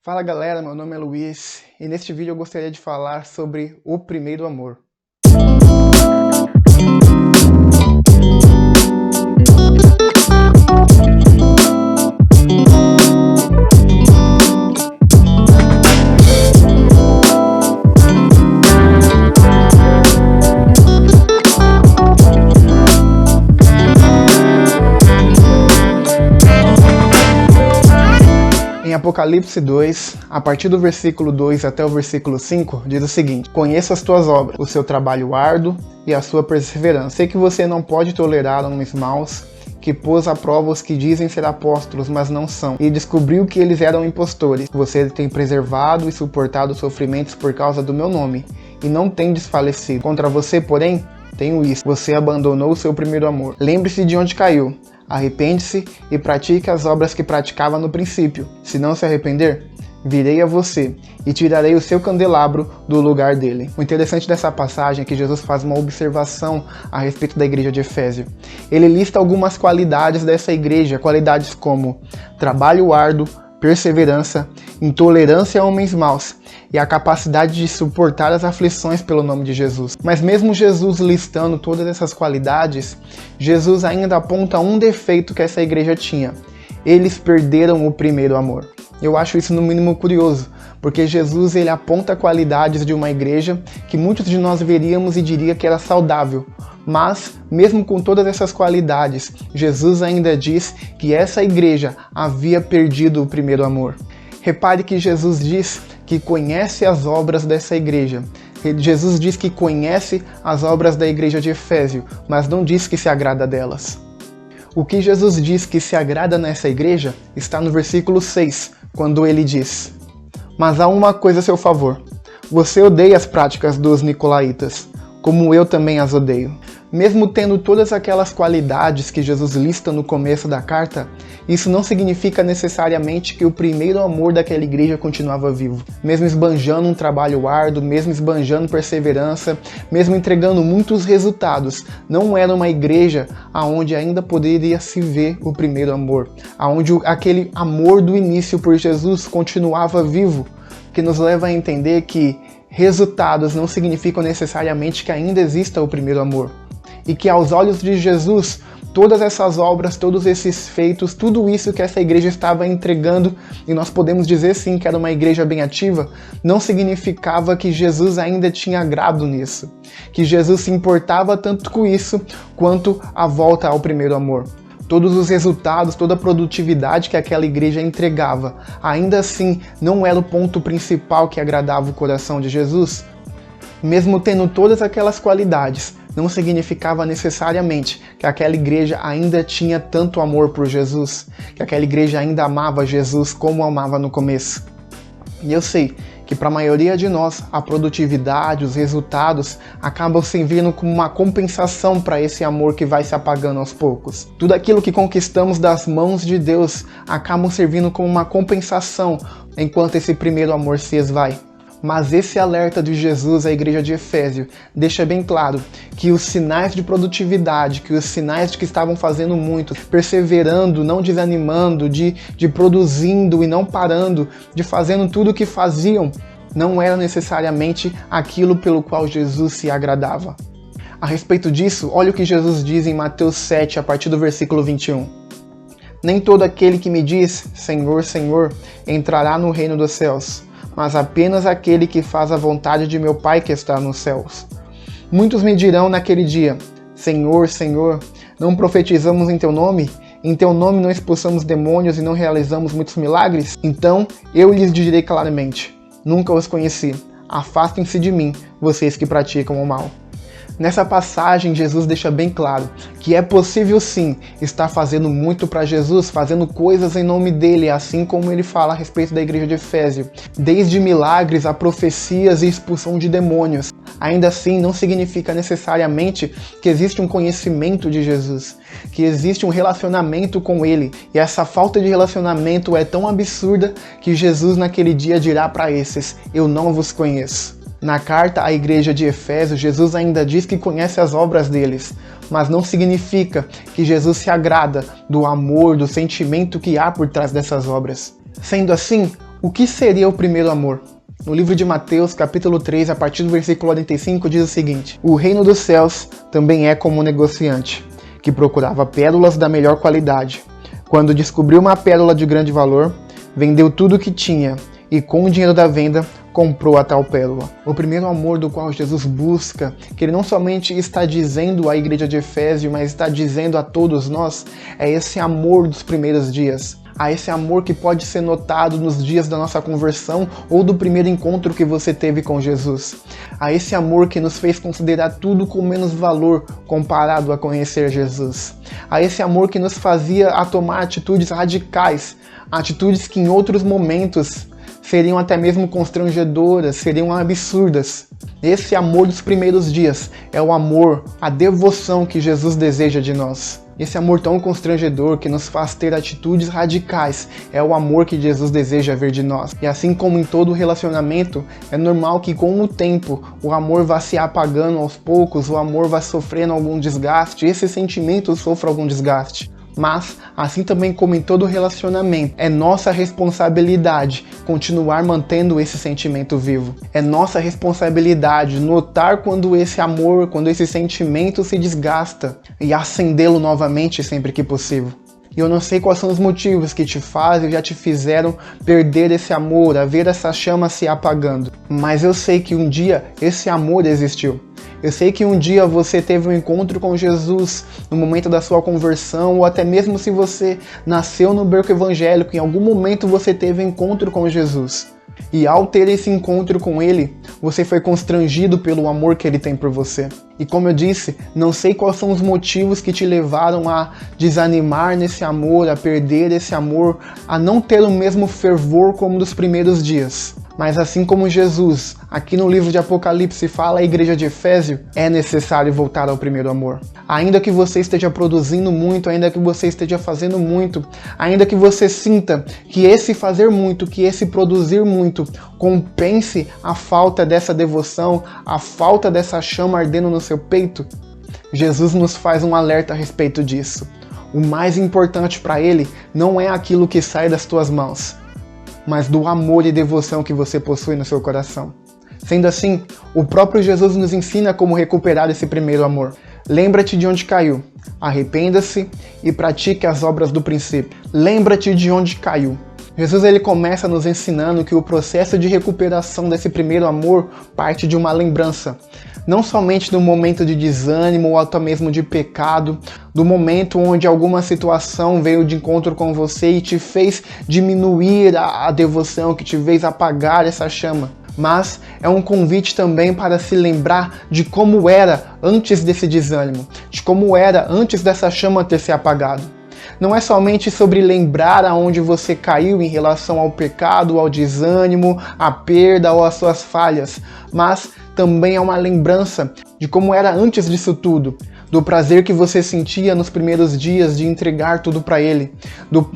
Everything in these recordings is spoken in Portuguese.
Fala galera, meu nome é Luiz e neste vídeo eu gostaria de falar sobre o primeiro amor. Em Apocalipse 2, a partir do versículo 2 até o versículo 5, diz o seguinte: Conheço as tuas obras, o seu trabalho árduo e a sua perseverança. Sei que você não pode tolerar homens maus, que pôs à prova os que dizem ser apóstolos, mas não são, e descobriu que eles eram impostores. Você tem preservado e suportado sofrimentos por causa do meu nome, e não tem desfalecido. Contra você, porém, tenho isso: você abandonou o seu primeiro amor. Lembre-se de onde caiu. Arrepende-se e pratique as obras que praticava no princípio. Se não se arrepender, virei a você e tirarei o seu candelabro do lugar dele. O interessante dessa passagem é que Jesus faz uma observação a respeito da igreja de Éfeso. Ele lista algumas qualidades dessa igreja, qualidades como trabalho árduo, perseverança, intolerância a homens maus e a capacidade de suportar as aflições pelo nome de Jesus. Mas mesmo Jesus listando todas essas qualidades, Jesus ainda aponta um defeito que essa igreja tinha: eles perderam o primeiro amor. Eu acho isso no mínimo curioso, porque Jesus ele aponta qualidades de uma igreja que muitos de nós veríamos e diria que era saudável. Mas, mesmo com todas essas qualidades, Jesus ainda diz que essa igreja havia perdido o primeiro amor. Repare que Jesus diz que conhece as obras dessa igreja. Jesus diz que conhece as obras da igreja de Éfeso, mas não diz que se agrada delas. O que Jesus diz que se agrada nessa igreja está no versículo 6, quando ele diz: Mas há uma coisa a seu favor. Você odeia as práticas dos nicolaítas, como eu também as odeio. Mesmo tendo todas aquelas qualidades que Jesus lista no começo da carta, isso não significa necessariamente que o primeiro amor daquela igreja continuava vivo. Mesmo esbanjando um trabalho árduo, mesmo esbanjando perseverança, mesmo entregando muitos resultados, não era uma igreja onde ainda poderia se ver o primeiro amor, onde aquele amor do início por Jesus continuava vivo, que nos leva a entender que resultados não significam necessariamente que ainda exista o primeiro amor. E que aos olhos de Jesus, todas essas obras, todos esses feitos, tudo isso que essa igreja estava entregando, e nós podemos dizer sim que era uma igreja bem ativa, não significava que Jesus ainda tinha agrado nisso. Que Jesus se importava tanto com isso, quanto a volta ao primeiro amor. Todos os resultados, toda a produtividade que aquela igreja entregava, ainda assim não era o ponto principal que agradava o coração de Jesus. Mesmo tendo todas aquelas qualidades, não significava necessariamente que aquela igreja ainda tinha tanto amor por Jesus, que aquela igreja ainda amava Jesus como amava no começo. E eu sei que para a maioria de nós, a produtividade, os resultados acabam servindo como uma compensação para esse amor que vai se apagando aos poucos. Tudo aquilo que conquistamos das mãos de Deus acabam servindo como uma compensação enquanto esse primeiro amor se esvai. Mas esse alerta de Jesus à igreja de Éfeso deixa bem claro que os sinais de produtividade, que os sinais de que estavam fazendo muito, perseverando, não desanimando, de produzindo e não parando, de fazendo tudo o que faziam, não era necessariamente aquilo pelo qual Jesus se agradava. A respeito disso, olha o que Jesus diz em Mateus 7, a partir do versículo 21. Nem todo aquele que me diz, Senhor, Senhor, entrará no reino dos céus, mas apenas aquele que faz a vontade de meu Pai que está nos céus. Muitos me dirão naquele dia: Senhor, Senhor, não profetizamos em teu nome? Em teu nome não expulsamos demônios e não realizamos muitos milagres? Então eu lhes direi claramente: nunca os conheci. Afastem-se de mim, vocês que praticam o mal. Nessa passagem, Jesus deixa bem claro que é possível sim estar fazendo muito para Jesus, fazendo coisas em nome dele, assim como ele fala a respeito da igreja de Éfeso, desde milagres a profecias e expulsão de demônios. Ainda assim, não significa necessariamente que existe um conhecimento de Jesus, que existe um relacionamento com ele, e essa falta de relacionamento é tão absurda que Jesus naquele dia dirá para esses: eu não vos conheço. Na carta à igreja de Éfeso, Jesus ainda diz que conhece as obras deles, mas não significa que Jesus se agrada do amor, do sentimento que há por trás dessas obras. Sendo assim, O que seria o primeiro amor? No livro de Mateus, capítulo 3, a partir do versículo 45, diz o seguinte: O reino dos céus também é como um negociante, que procurava pérolas da melhor qualidade. Quando descobriu uma pérola de grande valor, vendeu tudo o que tinha e com o dinheiro da venda comprou a tal pérola. O primeiro amor do qual Jesus busca, que ele não somente está dizendo à igreja de Efésio, mas está dizendo a todos nós, é esse amor dos primeiros dias. A esse amor que pode ser notado nos dias da nossa conversão ou do primeiro encontro que você teve com Jesus. A esse amor que nos fez considerar tudo com menos valor comparado a conhecer Jesus. A esse amor que nos fazia a tomar atitudes radicais, atitudes que em outros momentos seriam até mesmo constrangedoras, seriam absurdas. Esse amor dos primeiros dias é o amor, a devoção que Jesus deseja de nós. Esse amor tão constrangedor que nos faz ter atitudes radicais é o amor que Jesus deseja ver de nós. E assim como em todo relacionamento, é normal que com o tempo o amor vá se apagando aos poucos, o amor vá sofrendo algum desgaste, esse sentimento sofre algum desgaste. Mas, assim também como em todo relacionamento, é nossa responsabilidade continuar mantendo esse sentimento vivo. É nossa responsabilidade notar quando esse amor, quando esse sentimento se desgasta e acendê-lo novamente sempre que possível. E eu não sei quais são os motivos que te fazem, já te fizeram perder esse amor, a ver essa chama se apagando. Mas eu sei que um dia esse amor existiu. Eu sei que um dia você teve um encontro com Jesus no momento da sua conversão, ou até mesmo se você nasceu no berço evangélico, em algum momento você teve um encontro com Jesus. E ao ter esse encontro com Ele, você foi constrangido pelo amor que Ele tem por você. E como eu disse, não sei quais são os motivos que te levaram a desanimar nesse amor, a perder esse amor, a não ter o mesmo fervor como dos primeiros dias. Mas assim como Jesus, aqui no livro de Apocalipse, fala à igreja de Efésio, é necessário voltar ao primeiro amor. Ainda que você esteja produzindo muito, ainda que você esteja fazendo muito, ainda que você sinta que esse fazer muito, que esse produzir muito, compense a falta dessa devoção, a falta dessa chama ardendo no seu peito, Jesus nos faz um alerta a respeito disso. O mais importante para Ele não é aquilo que sai das tuas mãos, mas do amor e devoção que você possui no seu coração. Sendo assim, o próprio Jesus nos ensina como recuperar esse primeiro amor. Lembra-te de onde caiu, arrependa-se e pratique as obras do princípio. Lembra-te de onde caiu. Jesus ele começa nos ensinando que o processo de recuperação desse primeiro amor parte de uma lembrança. Não somente do momento de desânimo ou até mesmo de pecado, do momento onde alguma situação veio de encontro com você e te fez diminuir a devoção, que te fez apagar essa chama. Mas é um convite também para se lembrar de como era antes desse desânimo, de como era antes dessa chama ter se apagado. Não é somente sobre lembrar aonde você caiu em relação ao pecado, ao desânimo, à perda ou às suas falhas, mas também é uma lembrança de como era antes disso tudo, do prazer que você sentia nos primeiros dias de entregar tudo para Ele,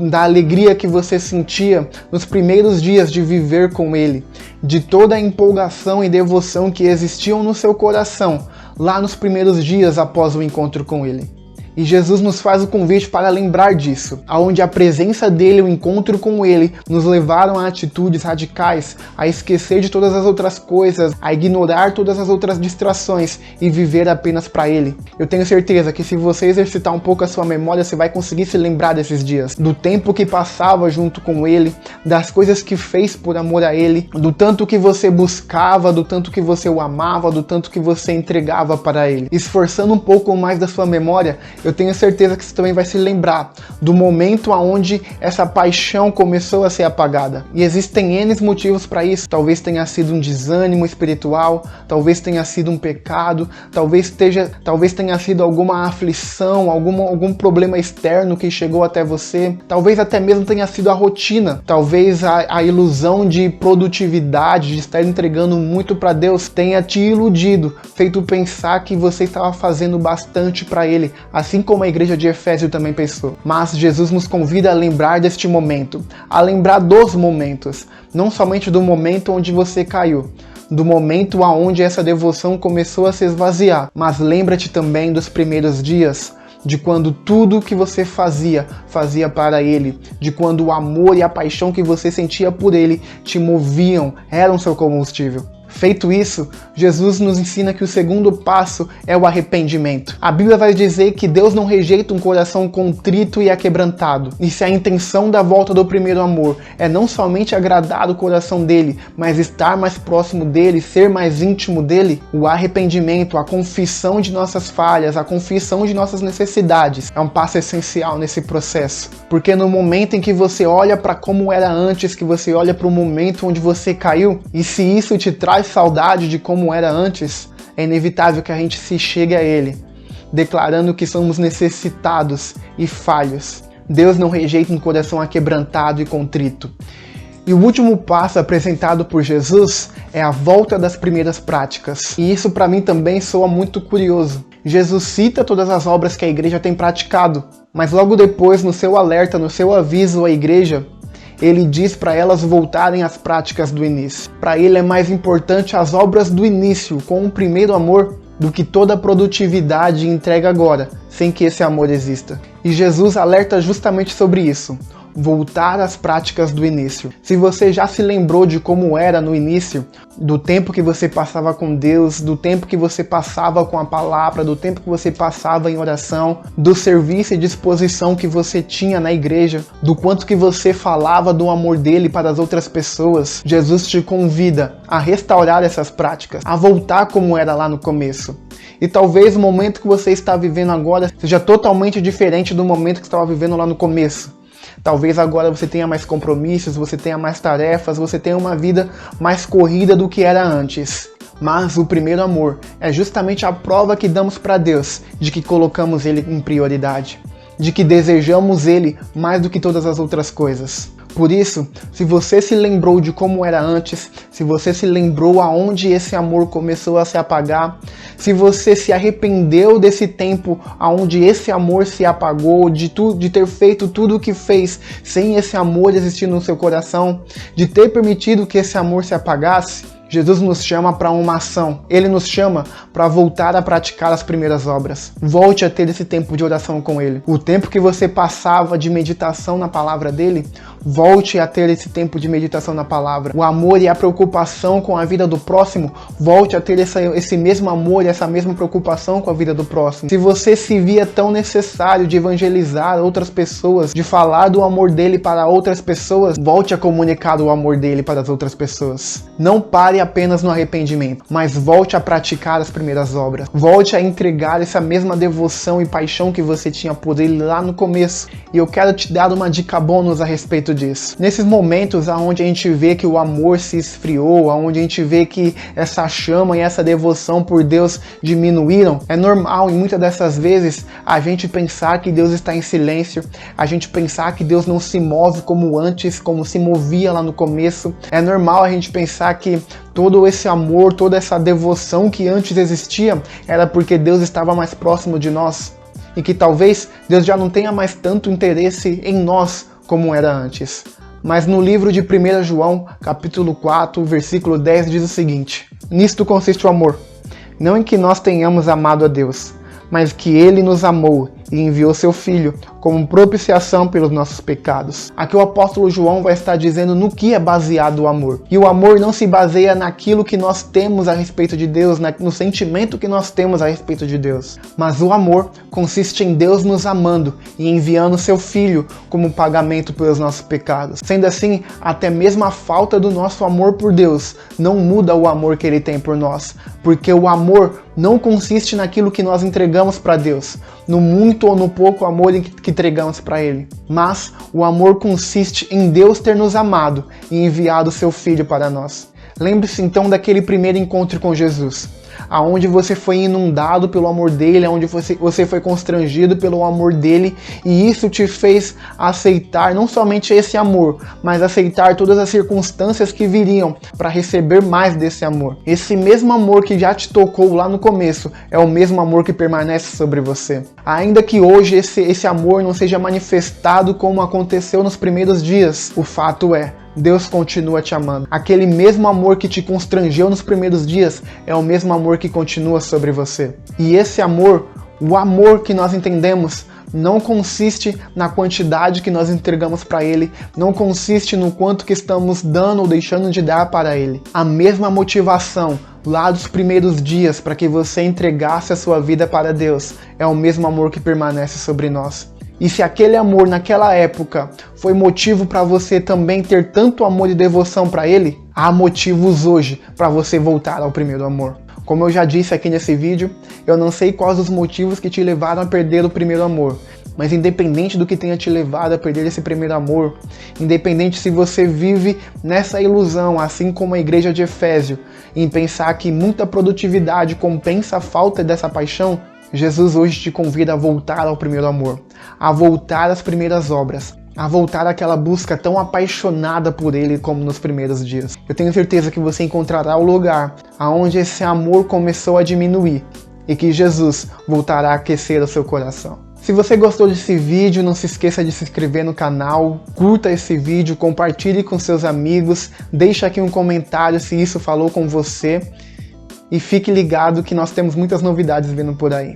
da alegria que você sentia nos primeiros dias de viver com Ele, de toda a empolgação e devoção que existiam no seu coração lá nos primeiros dias após o encontro com Ele. E Jesus nos faz o convite para lembrar disso, aonde a presença dele, o encontro com ele, nos levaram a atitudes radicais, a esquecer de todas as outras coisas, a ignorar todas as outras distrações e viver apenas para ele. Eu tenho certeza que se você exercitar um pouco a sua memória, você vai conseguir se lembrar desses dias, do tempo que passava junto com ele, das coisas que fez por amor a ele, do tanto que você buscava, do tanto que você o amava, do tanto que você entregava para ele. Esforçando um pouco mais da sua memória, eu tenho certeza que você também vai se lembrar do momento onde essa paixão começou a ser apagada. E existem N motivos para isso. Talvez tenha sido um desânimo espiritual, talvez tenha sido um pecado, talvez tenha sido alguma aflição, algum problema externo que chegou até você, talvez até mesmo tenha sido a rotina, talvez a ilusão de produtividade, de estar entregando muito para Deus, tenha te iludido, feito pensar que você estava fazendo bastante para Ele, assim como a igreja de Efésio também pensou. Mas Jesus nos convida a lembrar deste momento, a lembrar dos momentos, não somente do momento onde você caiu, do momento aonde essa devoção começou a se esvaziar, mas lembra-te também dos primeiros dias, de quando tudo que você fazia para Ele, de quando o amor e a paixão que você sentia por Ele te moviam, eram seu combustível. Feito isso, Jesus nos ensina que o segundo passo é o arrependimento. A Bíblia vai dizer que Deus não rejeita um coração contrito e aquebrantado. E se a intenção da volta do primeiro amor é não somente agradar o coração dele, mas estar mais próximo dele, ser mais íntimo dele, o arrependimento, a confissão de nossas falhas, a confissão de nossas necessidades é um passo essencial nesse processo. Porque no momento em que você olha para como era antes, que você olha para o momento onde você caiu, e se isso te traz saudade de como era antes, é inevitável que a gente se chegue a Ele, declarando que somos necessitados e falhos. Deus não rejeita um coração aquebrantado e contrito. E o último passo apresentado por Jesus é a volta das primeiras práticas. E isso para mim também soa muito curioso. Jesus cita todas as obras que a igreja tem praticado, mas logo depois, no seu alerta, no seu aviso à igreja, ele diz para elas voltarem às práticas do início. Para ele é mais importante as obras do início, com o primeiro amor, do que toda a produtividade e entrega agora, sem que esse amor exista. E Jesus alerta justamente sobre isso. Voltar às práticas do início. Se você já se lembrou de como era no início, do tempo que você passava com Deus, do tempo que você passava com a palavra, do tempo que você passava em oração, do serviço e disposição que você tinha na igreja, do quanto que você falava do amor dele para as outras pessoas, Jesus te convida a restaurar essas práticas, a voltar como era lá no começo. E talvez o momento que você está vivendo agora seja totalmente diferente do momento que você estava vivendo lá no começo. Talvez agora você tenha mais compromissos, você tenha mais tarefas, você tenha uma vida mais corrida do que era antes. Mas o primeiro amor é justamente a prova que damos para Deus de que colocamos Ele em prioridade, de que desejamos Ele mais do que todas as outras coisas. Por isso, se você se lembrou de como era antes, se você se lembrou aonde esse amor começou a se apagar, se você se arrependeu desse tempo aonde esse amor se apagou, de ter feito tudo o que fez sem esse amor existir no seu coração, de ter permitido que esse amor se apagasse, Jesus nos chama para uma ação. Ele nos chama para voltar a praticar as primeiras obras. Volte a ter esse tempo de oração com Ele. O tempo que você passava de meditação na palavra dele, volte a ter esse tempo de meditação na palavra. O amor e a preocupação com a vida do próximo, volte a ter esse mesmo amor e essa mesma preocupação com a vida do próximo. Se você se via tão necessário de evangelizar outras pessoas, de falar do amor dele para outras pessoas, volte a comunicar o amor dele para as outras pessoas. Não pare apenas no arrependimento, mas volte a praticar as primeiras obras. Volte a entregar essa mesma devoção e paixão que você tinha por ele lá no começo. E eu quero te dar uma dica bônus a respeito disso. Nesses momentos onde a gente vê que o amor se esfriou, onde a gente vê que essa chama e essa devoção por Deus diminuíram, é normal em muitas dessas vezes a gente pensar que Deus está em silêncio, a gente pensar que Deus não se move como antes, como se movia lá no começo. É normal a gente pensar que todo esse amor, toda essa devoção que antes existia era porque Deus estava mais próximo de nós e que talvez Deus já não tenha mais tanto interesse em nós como era antes. Mas no livro de 1 João, capítulo 4, versículo 10 diz o seguinte: nisto consiste o amor, não em que nós tenhamos amado a Deus, mas que Ele nos amou e enviou seu Filho como propiciação pelos nossos pecados. Aqui o apóstolo João vai estar dizendo no que é baseado o amor. E o amor não se baseia naquilo que nós temos a respeito de Deus, no sentimento que nós temos a respeito de Deus. Mas o amor consiste em Deus nos amando e enviando seu Filho como pagamento pelos nossos pecados. Sendo assim, até mesmo a falta do nosso amor por Deus não muda o amor que Ele tem por nós. Porque o amor não consiste naquilo que nós entregamos para Deus, no muito ou no pouco amor que entregamos para Ele. Mas o amor consiste em Deus ter nos amado e enviado seu Filho para nós. Lembre-se então daquele primeiro encontro com Jesus, aonde você foi inundado pelo amor dele, aonde você foi constrangido pelo amor dele, e isso te fez aceitar não somente esse amor, mas aceitar todas as circunstâncias que viriam para receber mais desse amor. Esse mesmo amor que já te tocou lá no começo é o mesmo amor que permanece sobre você. Ainda que hoje esse amor não seja manifestado como aconteceu nos primeiros dias, o fato é, Deus continua te amando. Aquele mesmo amor que te constrangeu nos primeiros dias é o mesmo amor que continua sobre você. E esse amor O amor que nós entendemos não consiste na quantidade que nós entregamos para Ele, não consiste no quanto que estamos dando ou deixando de dar para Ele. A mesma motivação lá dos primeiros dias para que você entregasse a sua vida para Deus é o mesmo amor que permanece sobre nós. E se aquele amor naquela época foi motivo para você também ter tanto amor e devoção para Ele, há motivos hoje para você voltar ao primeiro amor. Como eu já disse aqui nesse vídeo, eu não sei quais os motivos que te levaram a perder o primeiro amor, mas independente do que tenha te levado a perder esse primeiro amor, independente se você vive nessa ilusão, assim como a igreja de Efésio, em pensar que muita produtividade compensa a falta dessa paixão, Jesus hoje te convida a voltar ao primeiro amor, a voltar às primeiras obras, a voltar àquela busca tão apaixonada por Ele como nos primeiros dias. Eu tenho certeza que você encontrará o lugar aonde esse amor começou a diminuir e que Jesus voltará a aquecer o seu coração. Se você gostou desse vídeo, não se esqueça de se inscrever no canal, curta esse vídeo, compartilhe com seus amigos, deixe aqui um comentário se isso falou com você e fique ligado que nós temos muitas novidades vindo por aí.